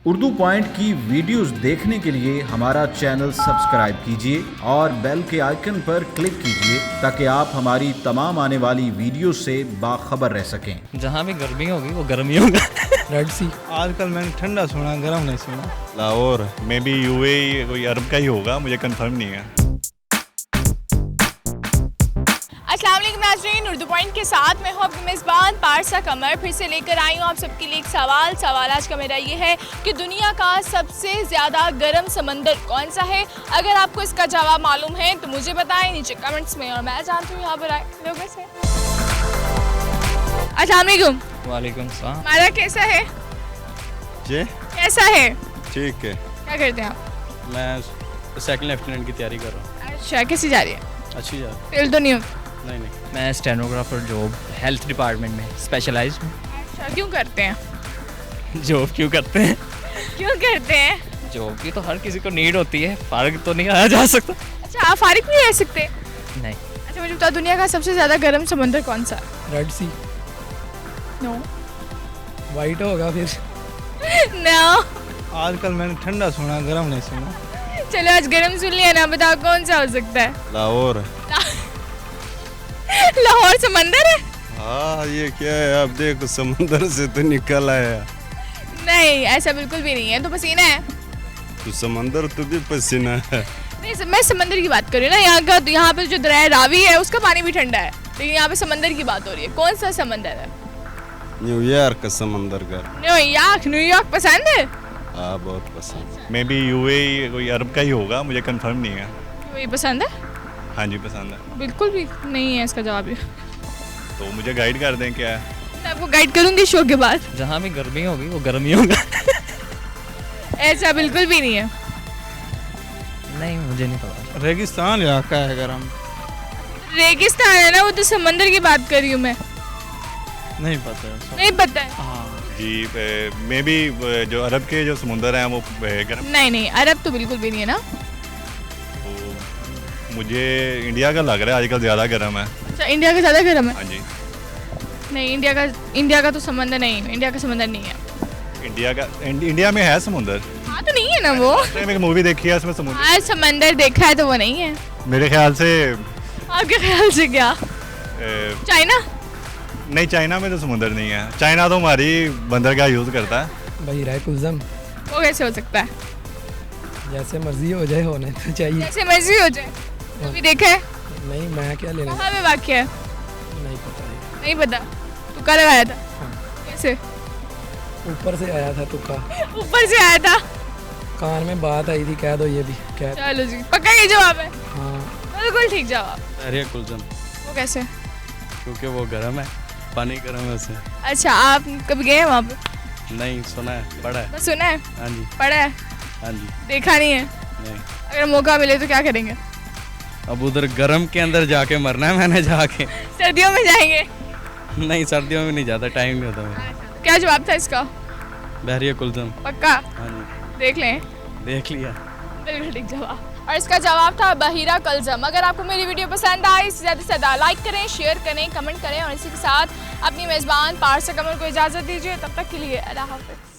Urdu point की videos देखने के लिए हमारा चैनल सब्सक्राइब कीजिए और बेल के आइकन पर क्लिक कीजिए ताकि आप हमारी तमाम आने वाली वीडियो से बाखबर रह सकें। जहाँ भी गर्मी होगी वो गर्मी होगा। रेड सी आजकल मैंने ठंडा सुना, गर्म नहीं सुना। लाहौर मे बी यूएई कोई अरब का ही होगा, मुझे कंफर्म नहीं है। अस्सलाम वालेकुम नाज़रीन, उर्दू पॉइंट के साथ मैं हूँ आपकी मेज़बान पारसा कमर फिर से लेकर आई हूँ आप सबके लिए एक सवाल आज का मेरा ये है कि दुनिया का सबसे ज़्यादा गर्म समंदर कौन सा है। अगर आपको इसका जवाब मालूम है तो मुझे बताएं नीचे कमेंट्स में और मैं जानती हूँ यहाँ पर आए लोगों से। अस्सलाम वालेकुम। वालेकुम सलाम। हमारा कैसा है? जी कैसा है? ठीक है। क्या करते हैं आप? मैं सेकंड लेफ्टिनेंट की तैयारी कर रहा हूँ। अच्छा, कैसी जा रही है? अच्छी जा फेल तो नहीं हो? नहीं। मैं स्टेनोग्राफर जॉब हेल्थ डिपार्टमेंट में स्पेशलाइज हूँ। अच्छा, क्यों करते हैं? जॉब क्यों करते हैं? क्यों करते हैं? जॉब की तो हर किसी को नीड होती है, फारिग तो नहीं आया जा सकता। अच्छा, आप फारिग नहीं रह सकते? नहीं। अच्छा, मुझे बताओ दुनिया का सबसे ज़्यादा गर्म समंदर कौन सा? रेड सी नो। वाइट होगा फिर। नो। आजकल मैंने ठंडा सुना, गर्म नहीं सुना। चलो आज गर्म सुन लिया ना, बताओ कौन सा हो सकता है? लाहौर। लाहौर समंदर है? हाँ, ये क्या है? आप देखो समंदर से तो निकल आया। नहीं, ऐसा बिल्कुल भी नहीं है। तो पसीना है। तो समंदर तो भी पसीना है। नहीं, मैं समंदर की बात कर रही हूँ ना। यहाँ पे जो दरिया रावी है उसका पानी भी ठंडा है, लेकिन यहाँ पे समंदर की बात हो रही है। कौन सा समंदर है? न्यूयॉर्क का समंदर का। न्यूयॉर्क पसंद है? हाँ, बहुत पसंद। मे बी यूएई कोई अरब का ही होगा, मुझे कंफर्म नहीं है। वही पसंद है? हाँ जी, पसंद है। बिल्कुल भी नहीं है इसका जवाब। तो मुझे गाइड कर दें क्या है? मैं आपको गाइड करूंगी शो के बाद। जहाँ भी गर्मी होगी वो गर्मी होगा। ऐसा बिल्कुल भी नहीं है। नहीं, मुझे नहीं पता। रेगिस्तान इलाका है गर्म। रेगिस्तान है ना, वो तो समंदर की बात कर रही हूँ मैं। नहीं पता है। नहीं पता है? हाँ जी, मे बी जो अरब के जो समुंदर हैं वो गर्म। नहीं, अरब तो बिल्कुल भी नहीं है ना। तो मुझे इंडिया का लग रहा है आजकल ज़्यादा गर्म है। अच्छा, इंडिया का ज़्यादा गर्म है? हाँ जी। नहीं, इंडिया का तो समंदर नहीं है। इंडिया का समंदर नहीं है। इंडिया में है समुंदर। हाँ तो नहीं है ना वो। एक मूवी देखी है, उसमें समुंदर। आज समंदर देखा है तो वो नहीं है मेरे ख्याल से। आपके ख्याल से क्या? चाइना? नहीं, चाइना में तो समुंदर नहीं है। चाइना तो हमारी बंदरगाह यूज़ करता है। भाई राय कुलजम, वो कैसे हो सकता है? जैसे मर्जी हो जाए, होना तो चाहिए। जैसे मर्जी हो जाए। वो भी देखा है? नहीं, मैं क्या लेना। कहाँ में वाक़या है? नहीं पता है। नहीं पता। तू कल लगाया था? कैसे? ऊपर से आया था तुक्का। ऊपर से आया था? कान में बात आई थी, कह दो ये भी कह। चलो जी, पक्का ये जवाब है? हाँ, बिल्कुल ठीक जवाब। अरे कुलजम, वो कैसे? क्योंकि वो गर्म है, पानी गर्म है उससे। अच्छा, आप कभी गए हैं वहाँ पे? नहीं, सुना है, पढ़ा है। बस सुना है? हाँ जी। पढ़ा है? हाँ जी। देखा नहीं है? नहीं, अगर मौका मिले तो क्या करेंगे? अब उधर गर्म के अंदर जाके मरना है मैंने जाके। सर्दियों में जाएंगे? नहीं, सर्दियों में नहीं जाता, टाइम नहीं होता मेरा। क्या जवाब था इसका? बहरिया कुलजम। पक्का? हाँ जी, देख लें। देख लिया। बिल्कुल ठीक जवाब। और इसका जवाब था बहीरा कलजम। अगर आपको मेरी वीडियो पसंद आई इसे ज़्यादा से ज़्यादा लाइक करें, शेयर करें, कमेंट करें और इसी के साथ अपनी मेज़बान पारसा कमर को इजाज़त दीजिए। तब तक के लिए अल्लाह हाफ़िज़।